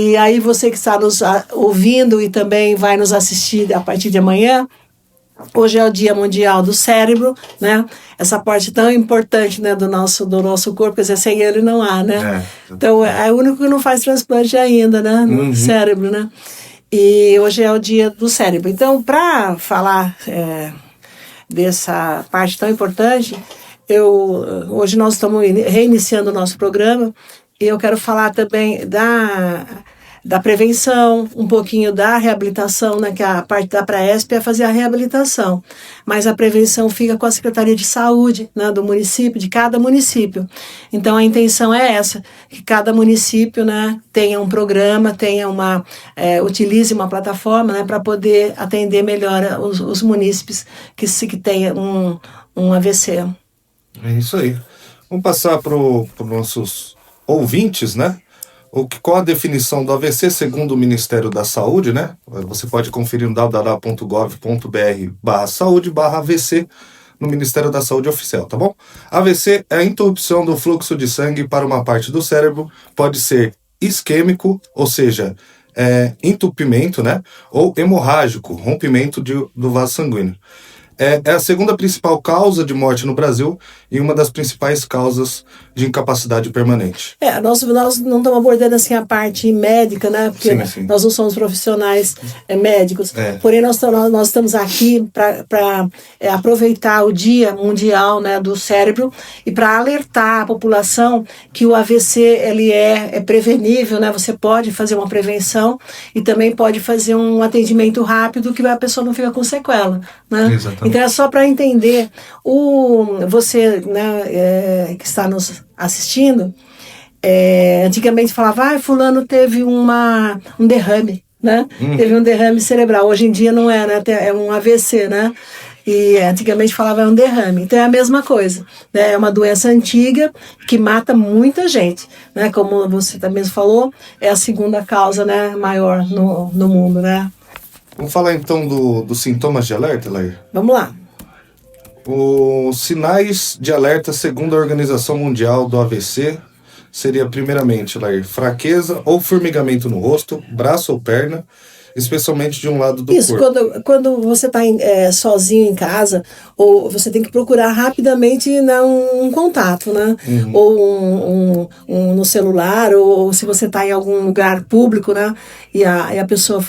E aí você que está nos ouvindo e também vai nos assistir a partir de amanhã, hoje é o Dia Mundial do Cérebro, né? Essa parte tão importante, né, do nosso corpo, quer dizer, sem ele não há, né? Então, é o único que não faz transplante ainda, né? No cérebro, né? E hoje é o Dia do Cérebro. Então, para falar dessa parte tão importante, hoje nós estamos reiniciando o nosso programa e eu quero falar também da prevenção, um pouquinho da reabilitação, né, que a parte da Praesp é fazer a reabilitação, mas a prevenção fica com a Secretaria de Saúde, né, do município, de cada município. Então a intenção é essa, que cada município, né, tenha um programa, utilize uma plataforma, né, para poder atender melhor os munícipes que tenham um AVC. É isso aí. Vamos passar para os nossos ouvintes, né? Qual a definição do AVC segundo o Ministério da Saúde, né? Você pode conferir no www.gov.br/saúde/AVC no Ministério da Saúde oficial, tá bom? AVC é a interrupção do fluxo de sangue para uma parte do cérebro, pode ser isquêmico, ou seja, entupimento, né? Ou hemorrágico, rompimento do vaso sanguíneo. É a segunda principal causa de morte no Brasil e uma das principais causas de incapacidade permanente. Nós não estamos abordando assim a parte médica, né? Porque sim. Nós não somos profissionais médicos. Porém, nós estamos aqui para aproveitar o Dia Mundial, né, do Cérebro e para alertar a população que o AVC ele é prevenível, né? Você pode fazer uma prevenção e também pode fazer um atendimento rápido que a pessoa não fica com sequela, né? Exatamente. Então é só para entender. Você, né, que está nos assistindo, antigamente falava, fulano teve um derrame, né? Teve um derrame cerebral. Hoje em dia não é, né? É um AVC, né? E antigamente falava um derrame. Então é a mesma coisa, né? É uma doença antiga que mata muita gente, né? Como você também falou, é a segunda causa, né, maior no mundo, né? Vamos falar então dos sintomas de alerta, Lair? Vamos lá. Os sinais de alerta, segundo a Organização Mundial do AVC, seria primeiramente, Lair, fraqueza ou formigamento no rosto, braço ou perna, especialmente de um lado do Isso, corpo. quando você está sozinho em casa, ou você tem que procurar rapidamente, né, um contato, né? Ou no celular, ou se você está em algum lugar público, né, e a pessoa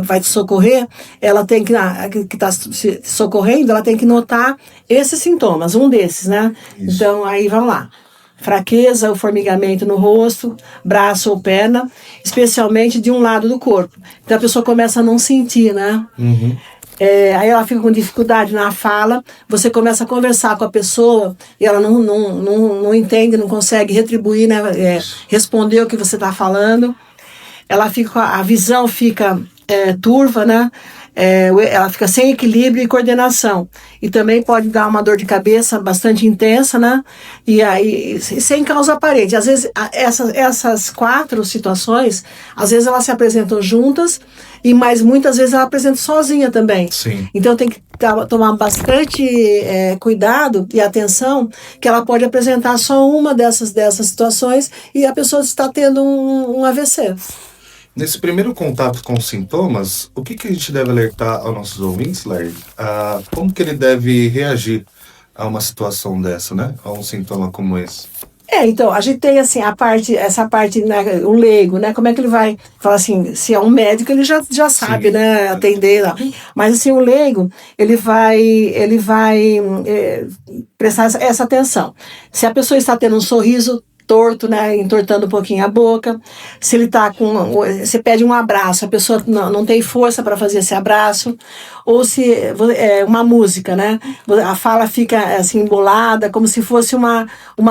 vai te socorrer, ela tem que está se socorrendo, ela tem que notar esses sintomas, um desses, né? Isso. Então, aí vamos lá. Fraqueza ou formigamento no rosto, braço ou perna, especialmente de um lado do corpo. Então a pessoa começa a não sentir, né? Aí ela fica com dificuldade na fala, você começa a conversar com a pessoa e ela não entende, não consegue retribuir, né? Responder o que você está falando. A visão fica turva, né? Ela fica sem equilíbrio e coordenação. E também pode dar uma dor de cabeça bastante intensa, né? E aí, sem causa aparente. Às vezes, essas 4 situações, às vezes elas se apresentam juntas, mas muitas vezes ela apresenta sozinha também. Sim. Então tem que tomar bastante cuidado e atenção, que ela pode apresentar só uma dessas situações e a pessoa está tendo um AVC. Nesse primeiro contato com os sintomas, o que a gente deve alertar aos nossos ouvintes, Larry? Como que ele deve reagir a uma situação dessa, né? A um sintoma como esse? Então, a gente tem assim, essa parte, né, o leigo, né? Como é que ele vai falar assim, se é um médico, ele já sabe, sim, né, atender lá. Mas assim, o leigo, ele vai prestar essa atenção. Se a pessoa está tendo um sorriso torto, né, entortando um pouquinho a boca, se ele tá você pede um abraço, a pessoa não tem força para fazer esse abraço, ou se uma música, né, a fala fica assim embolada, como se fosse uma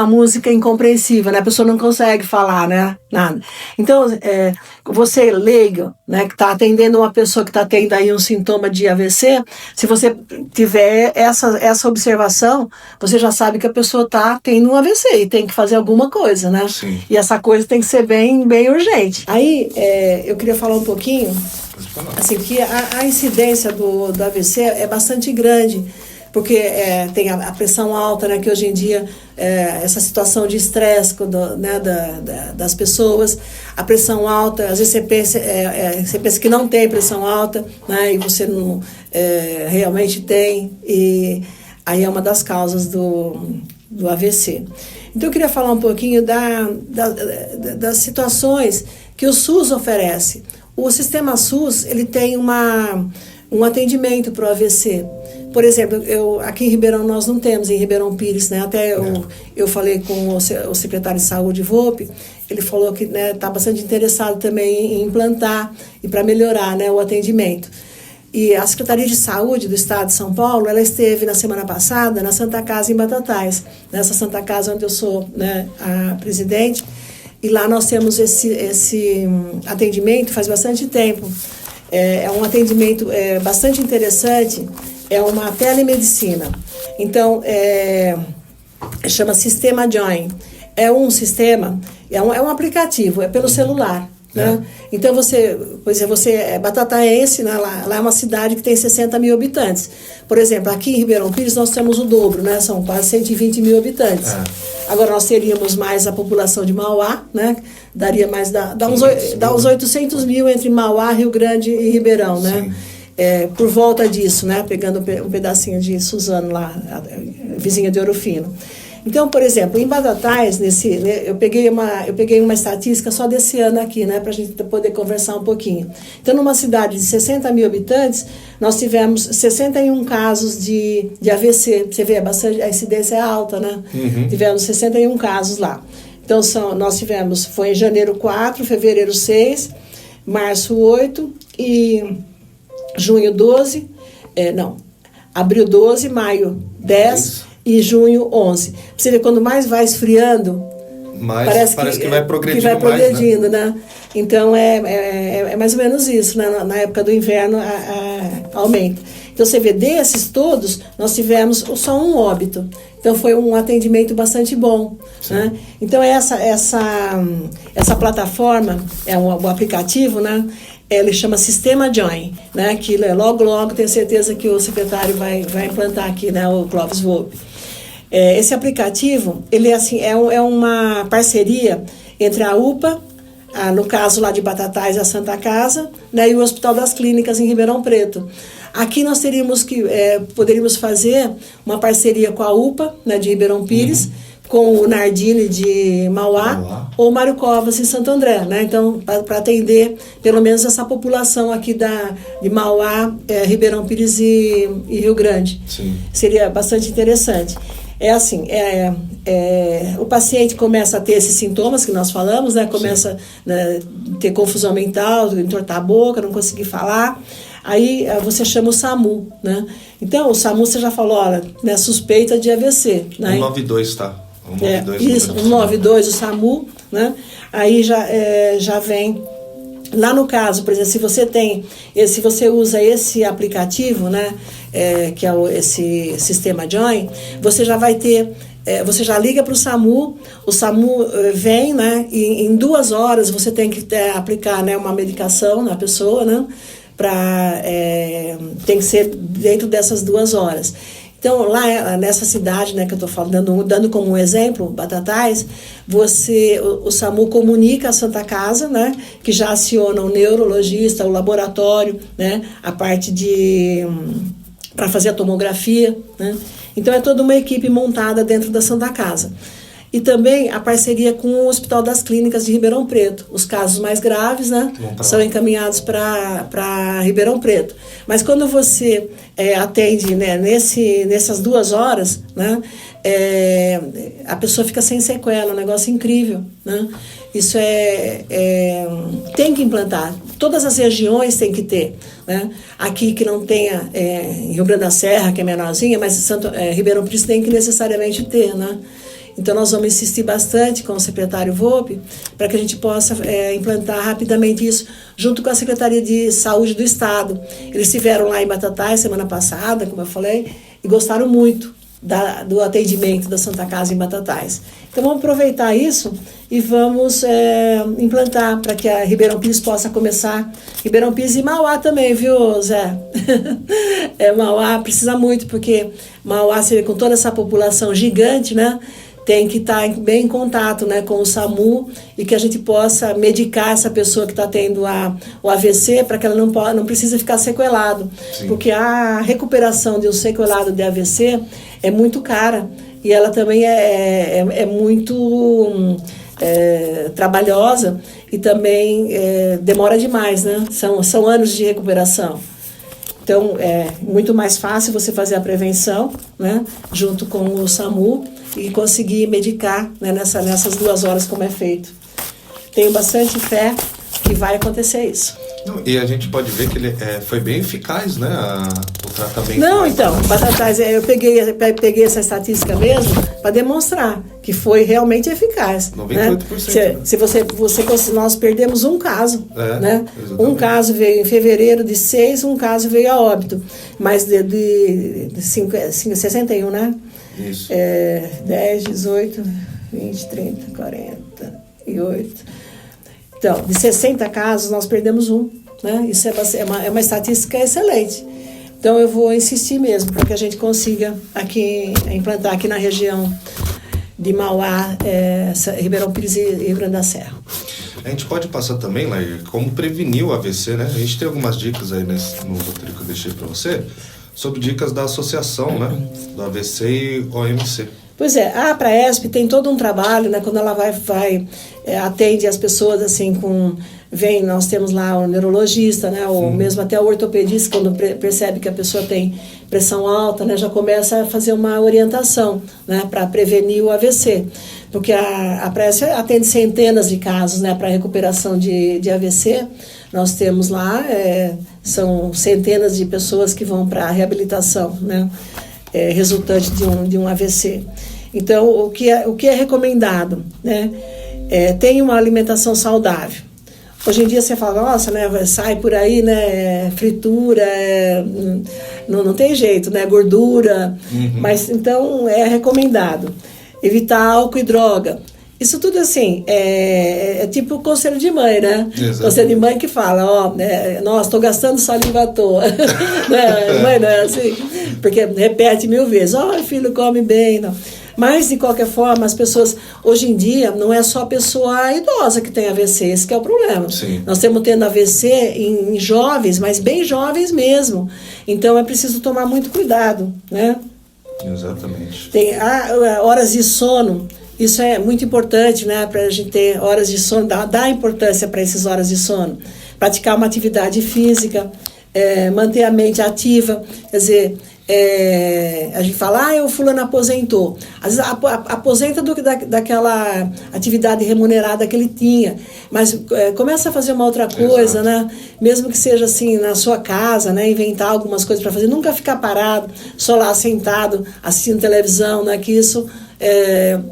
música incompreensível, né, a pessoa não consegue falar, né, nada. Então, você leigo, né, que está atendendo uma pessoa que está tendo aí um sintoma de AVC, se você tiver essa observação, você já sabe que a pessoa está tendo um AVC e tem que fazer alguma coisa, né? Sim. E essa coisa tem que ser bem, bem urgente. Aí, eu queria falar um pouquinho, assim, que a incidência do AVC é bastante grande porque tem a pressão alta, né, que hoje em dia, essa situação de estresse né, das pessoas, a pressão alta, às vezes você pensa que não tem pressão alta, né, e você não realmente tem, e aí é uma das causas do AVC. Então eu queria falar um pouquinho das situações que o SUS oferece. O sistema SUS, ele tem um atendimento para o AVC. Por exemplo, aqui em Ribeirão nós não temos, em Ribeirão Pires, né? Até eu falei com o secretário de Saúde, Volpe, ele falou que está bastante interessado também em implantar e para melhorar, né, o atendimento. E a Secretaria de Saúde do Estado de São Paulo, ela esteve na semana passada na Santa Casa em Batatais, nessa Santa Casa onde eu sou, né, a presidente, e lá nós temos esse atendimento faz bastante tempo. É um atendimento bastante interessante, é uma telemedicina. Então, chama Sistema Join. É um sistema, é um aplicativo, é pelo celular. Né? Então você é batataense, né? Lá é uma cidade que tem 60 mil habitantes. Por exemplo, aqui em Ribeirão Pires nós temos o dobro, né? São quase 120 mil habitantes. Agora nós teríamos mais a população de Mauá, né? Daria mais, dá uns 800 mil entre Mauá, Rio Grande e Ribeirão, né? Por volta disso, né? Pegando um pedacinho de Suzano lá, vizinha de Ouro Fino. Então, por exemplo, em Batatais, eu peguei uma estatística só desse ano aqui, né, para a gente poder conversar um pouquinho. Então, numa cidade de 60 mil habitantes, nós tivemos 61 casos de AVC. Você vê, a incidência é alta, né? Tivemos 61 casos lá. Então, foi em janeiro 4, fevereiro 6, março 8 e junho 12, abril 12, maio 10... e junho 11. Você vê, quando mais vai esfriando, parece que vai progredindo, né? Então, é mais ou menos isso, né? Na época do inverno, aumenta. Então, você vê, desses todos, nós tivemos só um óbito. Então, foi um atendimento bastante bom, né? Então, essa plataforma, o aplicativo, né? Ele chama Sistema Join, né? Que logo, tenho certeza que o secretário vai implantar aqui, né? O Clóvis Volpe. Esse aplicativo, ele é uma parceria entre a UPA, no caso lá de Batatais, a Santa Casa, né? E o Hospital das Clínicas em Ribeirão Preto. Aqui nós poderíamos fazer uma parceria com a UPA, né, de Ribeirão Pires, com o Nardini de Mauá, ou Mário Covas em Santo André, né? Então, para atender pelo menos essa população aqui de Mauá, Ribeirão Pires e Rio Grande. Sim. Seria bastante interessante. O paciente começa a ter esses sintomas que nós falamos, né? Começa a ter confusão mental, entortar a boca, não conseguir falar. Aí você chama o SAMU, né? Então, o SAMU você já falou, olha, né, suspeita de AVC. Né? 192, tá? 192, isso, 192, o SAMU, né? Aí já vem. Lá no caso, por exemplo, se você usa esse aplicativo, né, que é esse Sistema Join, você já vai ter, você já liga para o SAMU vem, né, e em 2 horas você tem que aplicar, né, uma medicação na pessoa, né, tem que ser dentro dessas 2 horas. Então, lá nessa cidade, né, que eu estou falando, dando como um exemplo, Batatais, o SAMU comunica a Santa Casa, né, que já aciona o neurologista, o laboratório, né, a parte para fazer a tomografia, né. Então, é toda uma equipe montada dentro da Santa Casa. E também a parceria com o Hospital das Clínicas de Ribeirão Preto. Os casos mais graves, né, são encaminhados para Ribeirão Preto. Mas quando você atende, né, nessas 2 horas, né, a pessoa fica sem sequela, um negócio incrível, né? Isso tem que implantar. Todas as regiões têm que ter, né? Aqui que não tenha, em Rio Grande da Serra, que é menorzinha, mas Ribeirão Preto tem que necessariamente ter, né? Então, nós vamos insistir bastante com o secretário Volpe para que a gente possa implantar rapidamente isso junto com a Secretaria de Saúde do Estado. Eles estiveram lá em Batatais semana passada, como eu falei, e gostaram muito, do atendimento da Santa Casa em Batatais. Então vamos aproveitar isso e vamos implantar para que a Ribeirão Pires possa começar. Ribeirão Pires e Mauá também, viu, Zé? Mauá precisa muito, porque Mauá, com toda essa população gigante, né, tem que estar bem em contato, né, com o SAMU e que a gente possa medicar essa pessoa que está tendo o AVC para que ela não precise ficar sequelado. Sim. Porque a recuperação de um sequelado de AVC é muito cara e ela também é muito trabalhosa e também demora demais, né? São anos de recuperação. Então, é muito mais fácil você fazer a prevenção, né, junto com o SAMU e conseguir medicar, né, nessas 2 horas como é feito. Tenho bastante fé que vai acontecer isso. E a gente pode ver que ele foi bem eficaz, né, o tratamento. Não, então, Batatais, eu peguei essa estatística mesmo para demonstrar que foi realmente eficaz. 98%. Né? Nós perdemos um caso, né? Exatamente. Um caso veio em fevereiro de 6, um caso veio a óbito, mas de 61, né? Isso. 10, 18, 20, 30, 48... Então, de 60 casos, nós perdemos um, né? Isso é uma estatística excelente. Então, eu vou insistir mesmo para que a gente consiga implantar aqui na região de Mauá, Ribeirão Pires e Rio Grande da Serra. A gente pode passar também, Lair, como prevenir o AVC, né? A gente tem algumas dicas aí no roteiro que eu deixei para você, sobre dicas da associação, né? Do AVC e OMC. Pois é, a Praesp tem todo um trabalho, né, quando ela atende as pessoas assim nós temos lá o neurologista, né, ou mesmo até o ortopedista, quando percebe que a pessoa tem pressão alta, né, já começa a fazer uma orientação, né, para prevenir o AVC. Porque a Praesp atende centenas de casos, né, para recuperação de AVC. Nós temos lá, são centenas de pessoas que vão para a reabilitação, né, resultante de um AVC. Então, o que é recomendado, né? Tem uma alimentação saudável. Hoje em dia você fala, nossa, né, sai por aí, né, fritura, não tem jeito, né, gordura, mas então é recomendado evitar álcool e droga. Isso tudo assim, é tipo conselho de mãe, né? Exato. Conselho de mãe que fala, nossa, estou gastando saliva à toa. Né? Mãe não é assim, porque repete 1000 vezes, filho, come bem, não. Mas, de qualquer forma, as pessoas, hoje em dia, não é só a pessoa idosa que tem AVC, esse que é o problema. Sim. Nós estamos tendo AVC em jovens, mas bem jovens mesmo. Então, é preciso tomar muito cuidado, né? Exatamente. Tem horas de sono. Isso é muito importante, né, para a gente ter horas de sono, dar importância para essas horas de sono. Praticar uma atividade física, manter a mente ativa, quer dizer, a gente fala, o fulano aposentou. Às vezes aposenta daquela atividade remunerada que ele tinha, mas começa a fazer uma outra coisa, exato, né? Mesmo que seja assim na sua casa, né? Inventar algumas coisas para fazer, nunca ficar parado, só lá sentado, assistindo televisão, né? Que isso,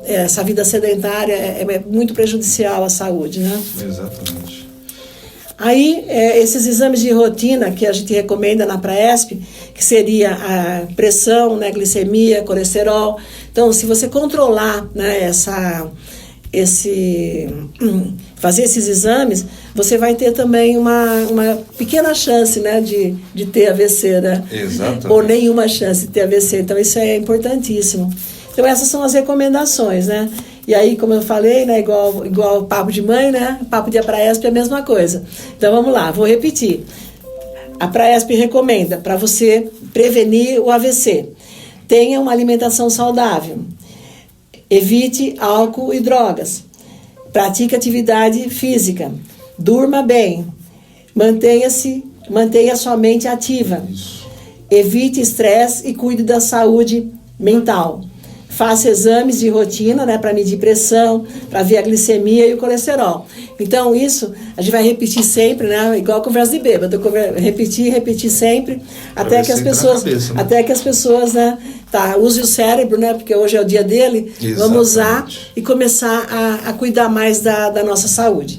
essa vida sedentária é muito prejudicial à saúde, né? Exatamente. Aí, esses exames de rotina que a gente recomenda na Praesp, que seria a pressão, né, glicemia, colesterol. Então, se você controlar, né, fazer esses exames, você vai ter também uma pequena chance, né, de ter AVC, né? Exatamente. Ou nenhuma chance de ter AVC. Então, isso é importantíssimo. Então, essas são as recomendações, né? E aí, como eu falei, né, igual papo de mãe, né? Papo de Praesp é a mesma coisa. Então, vamos lá, vou repetir. A Praesp recomenda para você prevenir o AVC. Tenha uma alimentação saudável. Evite álcool e drogas. Pratique atividade física. Durma bem. Mantenha sua mente ativa. Evite estresse e cuide da saúde mental. Faça exames de rotina, né, para medir pressão, para ver a glicemia e o colesterol. Então, isso a gente vai repetir sempre, né, igual a conversa de bêbado, repetir sempre, até que as pessoas, né, use o cérebro, né, porque hoje é o dia dele, exatamente, vamos usar e começar a cuidar mais da nossa saúde.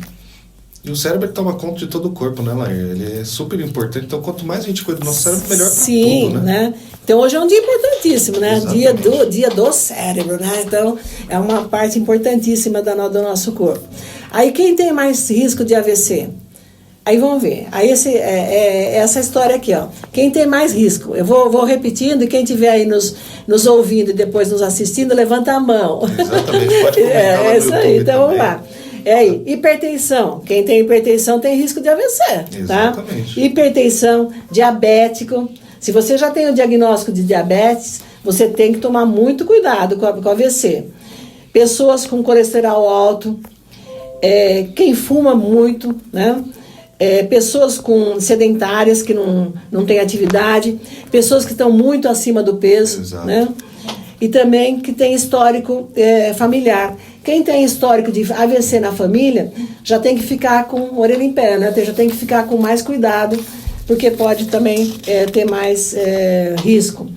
E o cérebro toma conta de todo o corpo, né, Lair? Ele é super importante. Então, quanto mais a gente cuida do nosso cérebro, melhor pra Sim, tudo, né? Então, hoje é um dia importantíssimo, né? Exatamente. Dia do cérebro, né? Então, é uma parte importantíssima do nosso corpo. Aí, quem tem mais risco de AVC? Aí, vamos ver. Aí, essa história aqui, ó. Quem tem mais risco? Eu vou repetindo, e quem estiver aí nos ouvindo e depois nos assistindo, levanta a mão. Exatamente. Pode comentar lá no isso aí. YouTube Então, vamos também. lá. Aí, hipertensão. Quem tem hipertensão tem risco de AVC, tá? Exatamente. Hipertensão, diabético. Se você já tem o diagnóstico de diabetes, você tem que tomar muito cuidado com AVC. Pessoas com colesterol alto, quem fuma muito, né? Pessoas sedentárias que não têm atividade, pessoas que estão muito acima do peso, Exato. né? E também que tem histórico familiar. Quem tem histórico de AVC na família já tem que ficar com orelha em pé, né? Já tem que ficar com mais cuidado, porque pode também ter mais risco.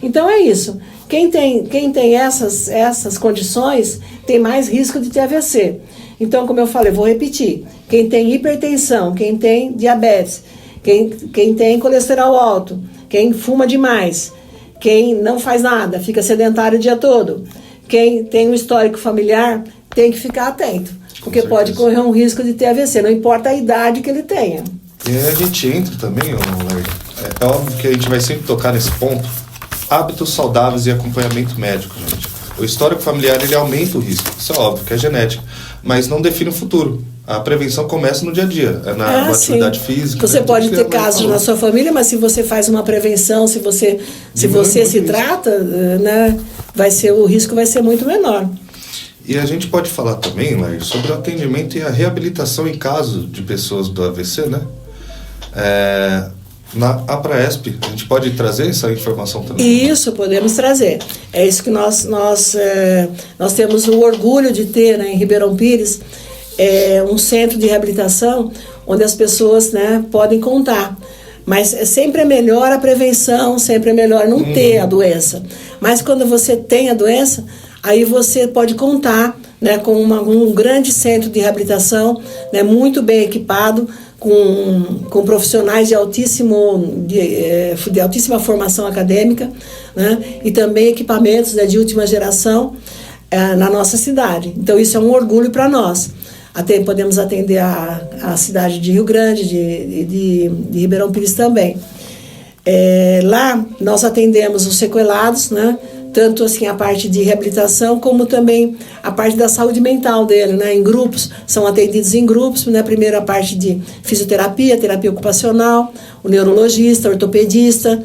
Então é isso. Quem tem essas condições tem mais risco de ter AVC. Então, como eu falei, vou repetir. Quem tem hipertensão, quem tem diabetes, quem tem colesterol alto, quem fuma demais, quem não faz nada, fica sedentário o dia todo, quem tem um histórico familiar, tem que ficar atento, porque pode correr um risco de ter AVC, não importa a idade que ele tenha. E aí a gente entra também, Lair, é óbvio que a gente vai sempre tocar nesse ponto, hábitos saudáveis e acompanhamento médico, gente. O histórico familiar, ele aumenta o risco, isso é óbvio, que é genético, mas não define o futuro. A prevenção começa no dia a dia, na atividade física. Você pode ter casos na sua família, mas se você faz uma prevenção, se você se trata, né, o risco vai ser muito menor. E a gente pode falar também, Lair, sobre o atendimento e a reabilitação em caso de pessoas do AVC, né? Na APRAESP, a gente pode trazer essa informação também? Isso, podemos trazer. É isso que nós temos o orgulho de ter, né, em Ribeirão Pires, um centro de reabilitação onde as pessoas, né, podem contar. Mas sempre é melhor a prevenção, sempre é melhor não ter a doença. Mas quando você tem a doença, aí você pode contar, né, com um grande centro de reabilitação, né, muito bem equipado, com profissionais de altíssima formação acadêmica, né, e também equipamentos, né, de última geração na nossa cidade. Então isso é um orgulho para nós. Até podemos atender a cidade de Rio Grande, de Ribeirão Pires também. Lá nós atendemos os sequelados, né, tanto assim a parte de reabilitação como também a parte da saúde mental dele, né, em grupos, são atendidos em grupos, né, primeiro a parte de fisioterapia, terapia ocupacional, o neurologista, o ortopedista,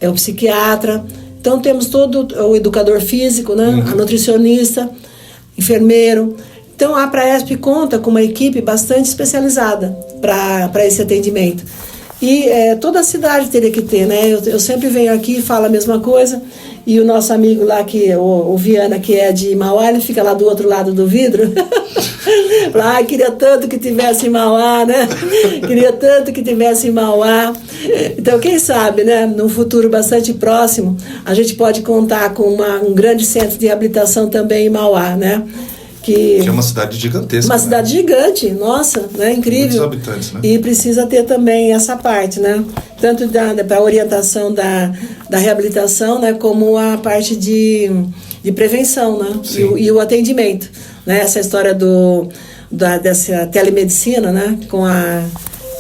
o psiquiatra, então temos todo o educador físico, né, a nutricionista, enfermeiro. Então a APRAESP conta com uma equipe bastante especializada para esse atendimento. E toda a cidade teria que ter, né? Eu sempre venho aqui e falo a mesma coisa. E o nosso amigo lá, o Viana, que é de Mauá, ele fica lá do outro lado do vidro. Fala, queria tanto que tivesse em Mauá, né? Queria tanto que tivesse em Mauá. Então, quem sabe, né? Num futuro bastante próximo, a gente pode contar com um grande centro de reabilitação também em Mauá, né? Que é uma cidade gigantesca. Uma cidade gigante, nossa, né? Incrível. Muitos habitantes, né? E precisa ter também essa parte, né? Tanto para a orientação da reabilitação, né? Como a parte de prevenção, né? E o atendimento, né? Essa história dessa telemedicina, né?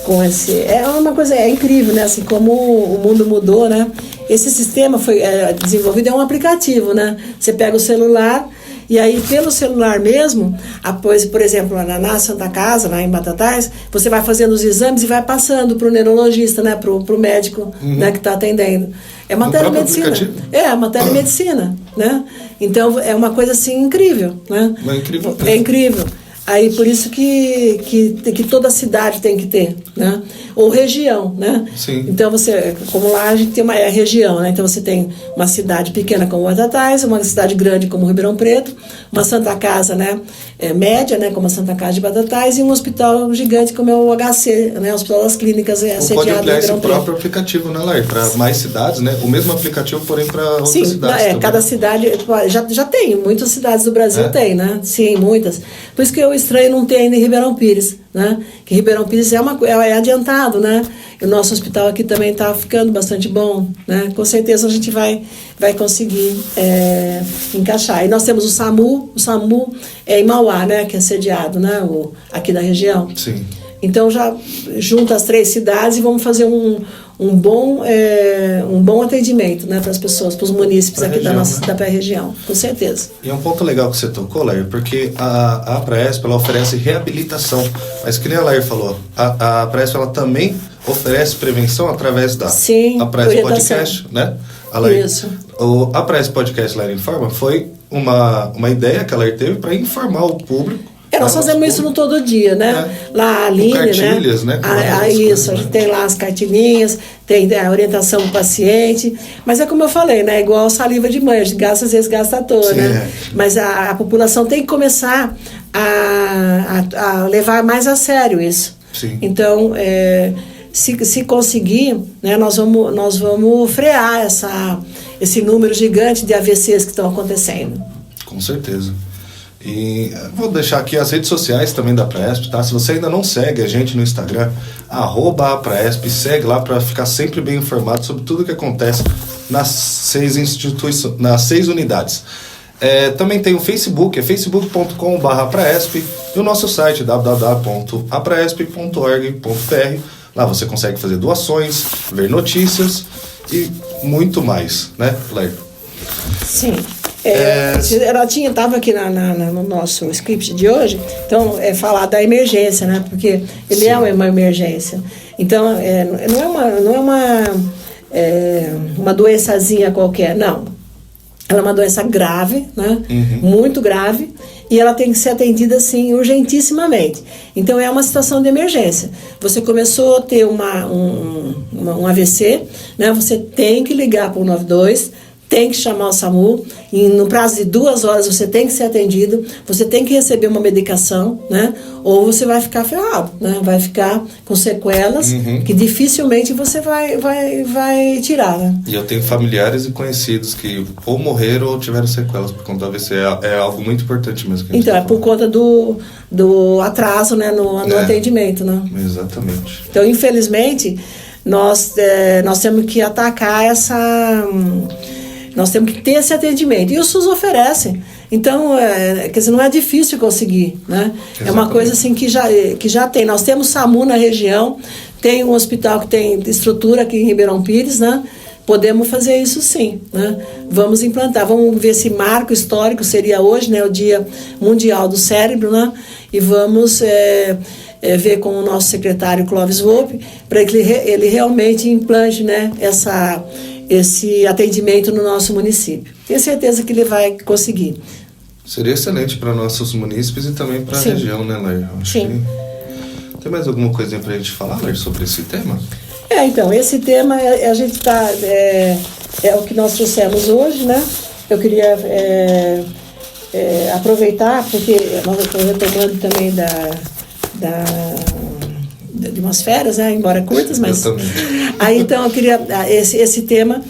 Com esse... É uma coisa incrível, né? Assim, como o mundo mudou, né? Esse sistema foi desenvolvido, é um aplicativo, né? Você pega o celular... E aí, pelo celular mesmo, após, por exemplo, na Santa Casa, lá em Batatais, você vai fazendo os exames e vai passando para o neurologista, né, para o médico, né, que está atendendo. É uma telemedicina. É uma telemedicina, né? Então, é uma coisa, assim, incrível, né? É incrível. É incrível. Aí, por isso que toda cidade tem que ter, né? Ou região, né? Sim. Então, como lá a gente tem uma região, né? Então, você tem uma cidade pequena como Batatais, uma cidade grande como Ribeirão Preto, uma Santa Casa, né? Média, né? Como a Santa Casa de Batatais, e um hospital gigante como é o HC, né? O Hospital das Clínicas, sediado pode ampliar esse Preto. próprio aplicativo, né, Lair? Para mais cidades, né? O mesmo aplicativo, porém, para outras cidades. Sim, cada cidade já tem, muitas cidades do Brasil tem, né? Sim, muitas. Por isso que eu estranho não ter ainda em Ribeirão Pires, né? Que Ribeirão Pires é adiantado, né? E o nosso hospital aqui também está ficando bastante bom, né? Com certeza a gente vai conseguir encaixar. E nós temos o SAMU é em Mauá, né? Que é sediado, né? Aqui da região. Sim. Então já junta as 3 cidades e vamos fazer um bom atendimento, né, para as pessoas, para os munícipes aqui da nossa da região, com certeza. E é um ponto legal que você tocou, Lair, porque a APRAESP ela oferece reabilitação, mas que nem a Lair falou, a APRAESP ela também oferece prevenção através da APRAESP Podcast, né? Isso. O APRAESP Podcast Lair Informa foi uma ideia que a Lair teve para informar o público. Nós fazemos isso no todo dia, né? Lá a Aline, cartilhas, né? Isso, a gente tem lá as cartilhinhas, tem a orientação do paciente, mas é como eu falei, né? Igual a saliva de mãe, a gente às vezes gasta à toa, né? Mas a população tem que começar a levar mais a sério isso. Sim. Então, se conseguir, né, nós vamos frear esse número gigante de AVCs que estão acontecendo. Com certeza. E vou deixar aqui as redes sociais também da APRAESP, tá? Se você ainda não segue a gente no Instagram, @APRAESP, segue lá para ficar sempre bem informado sobre tudo que acontece nas 6 instituições, nas 6 unidades. Também tem o Facebook, é facebook.com/APRAESP, e o nosso site www.apraesp.org.br. Lá você consegue fazer doações, ver notícias e muito mais, né, Lair? Sim. Ela estava aqui no nosso script de hoje, então falar da emergência, né? Porque ele é uma emergência. Então, não é uma doençazinha qualquer, não. Ela é uma doença grave, né? Muito grave, e ela tem que ser atendida, assim, urgentissimamente. Então, é uma situação de emergência. Você começou a ter um AVC, né? Você tem que ligar para o 192, tem que chamar o SAMU, e no prazo de 2 horas você tem que ser atendido, você tem que receber uma medicação, né? Ou você vai ficar ferrado, né? Vai ficar com sequelas que dificilmente você vai tirar, né? E eu tenho familiares e conhecidos que ou morreram ou tiveram sequelas por conta do AVC. É algo muito importante mesmo. Que então, por conta do atraso, né? No atendimento, né? Exatamente. Então, infelizmente, nós temos que atacar nós temos que ter esse atendimento. E o SUS oferece. Então, quer dizer, não é difícil conseguir, né? Exatamente. É uma coisa assim que já tem. Nós temos SAMU na região, tem um hospital que tem estrutura aqui em Ribeirão Pires, né? Podemos fazer isso sim, né? Vamos implantar, vamos ver esse marco histórico, seria hoje, né? O Dia Mundial do Cérebro, né? E vamos ver com o nosso secretário Clóvis Volpe, para que ele realmente implante, né? Esse atendimento no nosso município. Tenho certeza que ele vai conseguir. Seria excelente para nossos munícipes e também para a região, né, Lair? Sim. Tem mais alguma coisinha para a gente falar, Lair, sobre esse tema? Então, esse tema a gente está... é o que nós trouxemos hoje, né? Eu queria aproveitar, porque nós estamos retomando também de umas férias, né? Embora curtas, mas... Eu também. Aí, então, eu queria... Esse tema,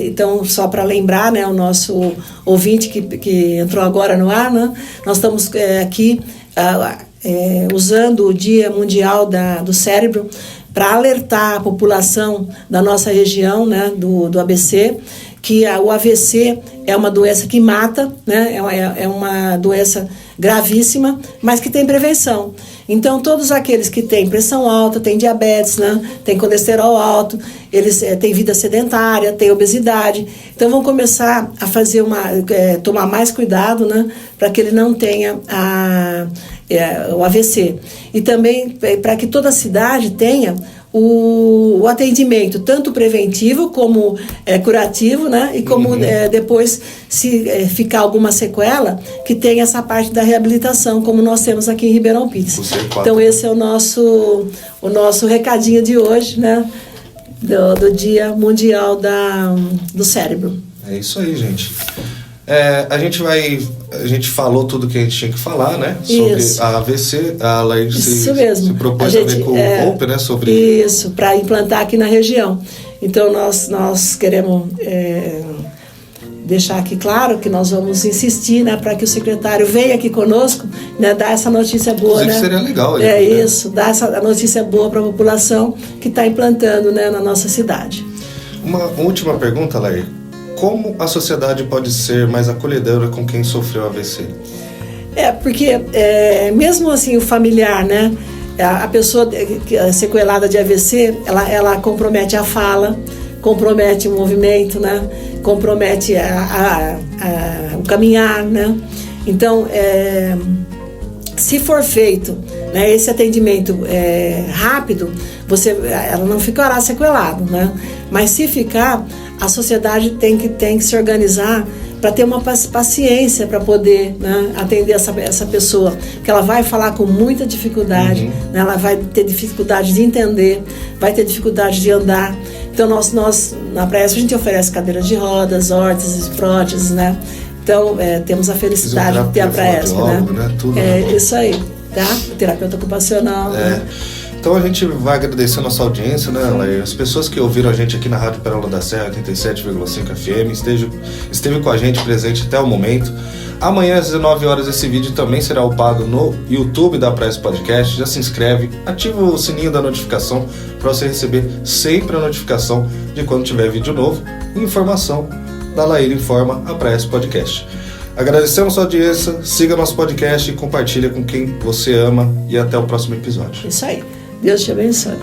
então, só para lembrar, né? O nosso ouvinte que entrou agora no ar, né? Nós estamos aqui usando o Dia Mundial do Cérebro para alertar a população da nossa região, né? Do ABC, que o AVC é uma doença que mata, né? É uma doença gravíssima, mas que tem prevenção. Então, todos aqueles que têm pressão alta, têm diabetes, né? Têm colesterol alto, eles têm vida sedentária, têm obesidade. Então, vão começar a fazer tomar mais cuidado, né? Para que ele não tenha o AVC. E também para que toda a cidade tenha o atendimento, tanto preventivo como curativo, né? E como depois, se ficar alguma sequela, que tenha essa parte da reabilitação, como nós temos aqui em Ribeirão Pires. Então, esse é o nosso recadinho de hoje, né? Do Dia Mundial do Cérebro. É isso aí, gente. A gente falou tudo que a gente tinha que falar, né? Sobre isso. a AVC, a Lair se propôs a ver com o Volpe, né? Sobre isso, para implantar aqui na região. Então, nós queremos deixar aqui claro que nós vamos insistir, né? Para que o secretário venha aqui conosco né, dar essa notícia boa, inclusive, né? seria legal. É isso, dar essa notícia boa para a população que está implantando, né, na nossa cidade. Uma última pergunta, Lair. Como a sociedade pode ser mais acolhedora com quem sofreu AVC? Porque mesmo assim o familiar, né, a pessoa sequelada de AVC, ela compromete a fala, compromete o movimento, né, compromete o caminhar, né. Então, se for feito, né, esse atendimento rápido, ela não ficará sequelada, né? Mas se ficar, a sociedade tem que se organizar para ter uma paciência para poder, né, atender essa pessoa, que ela vai falar com muita dificuldade, né, ela vai ter dificuldade de entender, vai ter dificuldade de andar. Então nós na Praesp a gente oferece cadeiras de rodas, órteses, próteses, né? Então temos a felicidade de ter a Praesp, né? Tudo, isso aí, tá? Terapeuta ocupacional. Né? Então a gente vai agradecer a nossa audiência, né, Lair? As pessoas que ouviram a gente aqui na Rádio Pérola da Serra 87,5 FM, esteve com a gente presente até o momento. Amanhã às 19 horas esse vídeo também será upado no YouTube da Praesp Podcast. Já se inscreve, ativa o sininho da notificação para você receber sempre a notificação de quando tiver vídeo novo e informação da Lair Informa, a Praesp Podcast. Agradecemos a sua audiência, siga nosso podcast e compartilha com quem você ama e até o próximo episódio. Isso aí. Deus te abençoe.